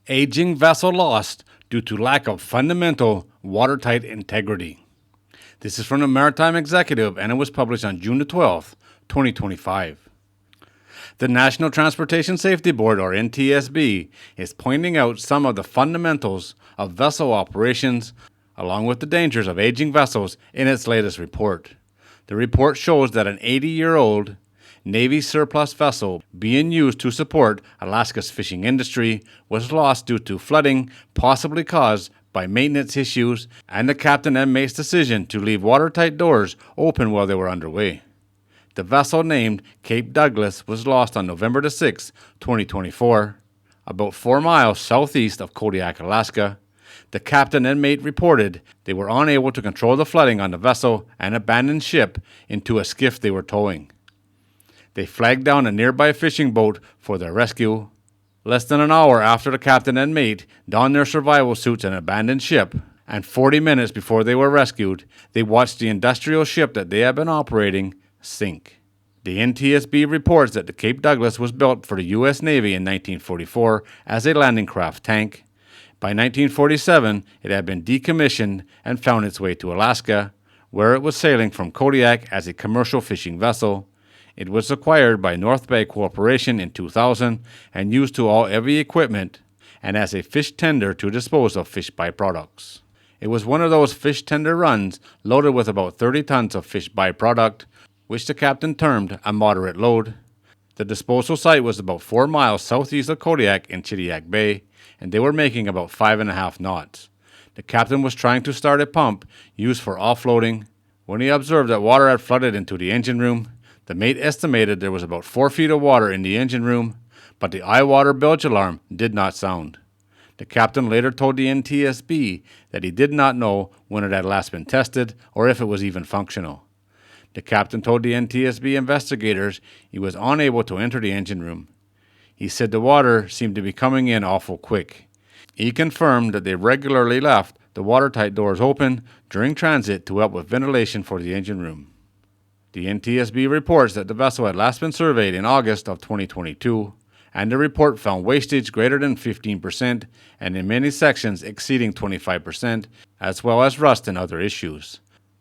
Aging vessel lost due to lack of fundamental watertight integrity. This is from the Maritime Executive, and it was published on June the 12th, 2025. The National Transportation Safety Board, or NTSB, is pointing out some of the fundamentals of vessel operations along with the dangers of aging vessels in its latest report. The report shows that an 80-year-old Navy surplus vessel being used to support Alaska's fishing industry was lost due to flooding possibly caused by maintenance issues and the captain and mate's decision to leave watertight doors open while they were underway. The vessel named Cape Douglas was lost on November the 6th, 2024, about 4 miles southeast of Kodiak, Alaska. The captain and mate reported they were unable to control the flooding on the vessel and abandoned ship into a skiff they were towing. They flagged down a nearby fishing boat for their rescue. Less than an hour after the captain and mate donned their survival suits and abandoned ship, and 40 minutes before they were rescued, they watched the industrial ship that they had been operating sink. The NTSB reports that the Cape Douglas was built for the U.S. Navy in 1944 as a landing craft tank. By 1947, it had been decommissioned and found its way to Alaska, where it was sailing from Kodiak as a commercial fishing vessel. It was acquired by North Bay Corporation in 2000 and used to haul heavy equipment and as a fish tender to dispose of fish byproducts. It was one of those fish tender runs loaded with about 30 tons of fish byproduct, which the captain termed a moderate load. The disposal site was about 4 miles southeast of Kodiak in Chediac Bay, and they were making about 5.5 knots. The captain was trying to start a pump used for offloading when he observed that water had flooded into the engine room. The mate estimated there was about 4 feet of water in the engine room, but the eye water bilge alarm did not sound. The captain later told the NTSB that he did not know when it had last been tested or if it was even functional. The captain told the NTSB investigators he was unable to enter the engine room. He said the water seemed to be coming in awful quick. He confirmed that they regularly left the watertight doors open during transit to help with ventilation for the engine room. The NTSB reports that the vessel had last been surveyed in August of 2022, and the report found wastage greater than 15% and in many sections exceeding 25%, as well as rust and other issues.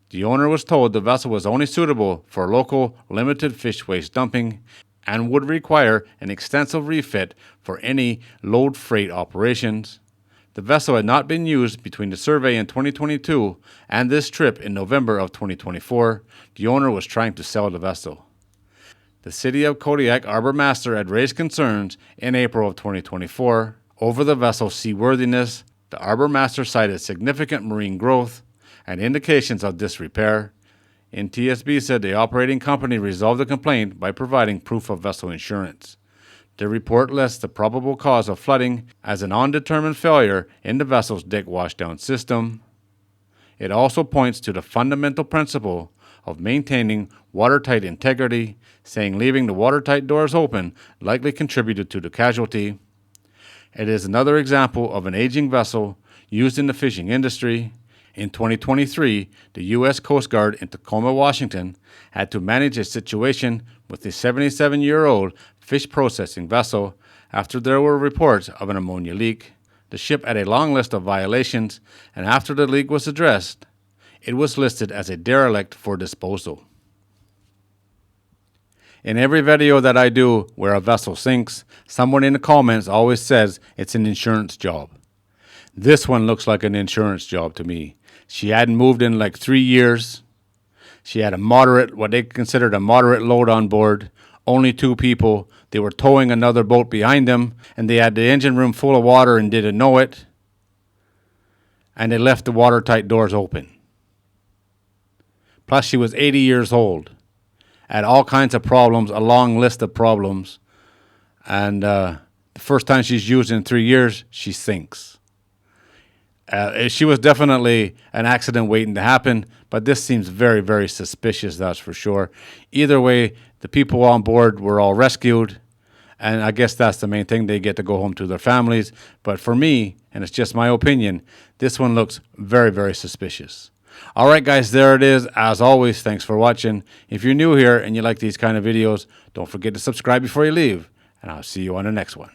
The owner was told the vessel was only suitable for local limited fish waste dumping and would require an extensive refit for any load freight operations. The vessel had not been used between the survey in 2022 and this trip in November of 2024. The owner was trying to sell the vessel. The City of Kodiak Harbor Master had raised concerns in April of 2024 over the vessel's seaworthiness. The Harbor Master cited significant marine growth and indications of disrepair. NTSB said the operating company resolved the complaint by providing proof of vessel insurance. The report lists the probable cause of flooding as an undetermined failure in the vessel's deck washdown system. It also points to the fundamental principle of maintaining watertight integrity, saying leaving the watertight doors open likely contributed to the casualty. It is another example of an aging vessel used in the fishing industry. In 2023, the U.S. Coast Guard in Tacoma, Washington, had to manage a situation with a 77-year-old fish processing vessel after there were reports of an ammonia leak. The ship had a long list of violations, and after the leak was addressed, it was listed as a derelict for disposal. In every video that I do where a vessel sinks, someone in the comments always says it's an insurance job. This one looks like an insurance job to me. She hadn't moved in like 3 years. She had what they considered a moderate load on board. Only 2 people. They were towing another boat behind them, and they had the engine room full of water and didn't know it. And they left the watertight doors open. Plus, she was 80 years old. Had all kinds of problems, a long list of problems. And the first time she's used in 3 years, she sinks. She was definitely an accident waiting to happen, but this seems very, very suspicious, that's for sure. Either way, the people on board were all rescued, and I guess that's the main thing. They get to go home to their families. But for me, and it's just my opinion, this one looks very, very suspicious. All right, guys, there it is. As always, thanks for watching. If you're new here and you like these kind of videos, don't forget to subscribe before you leave, and I'll see you on the next one.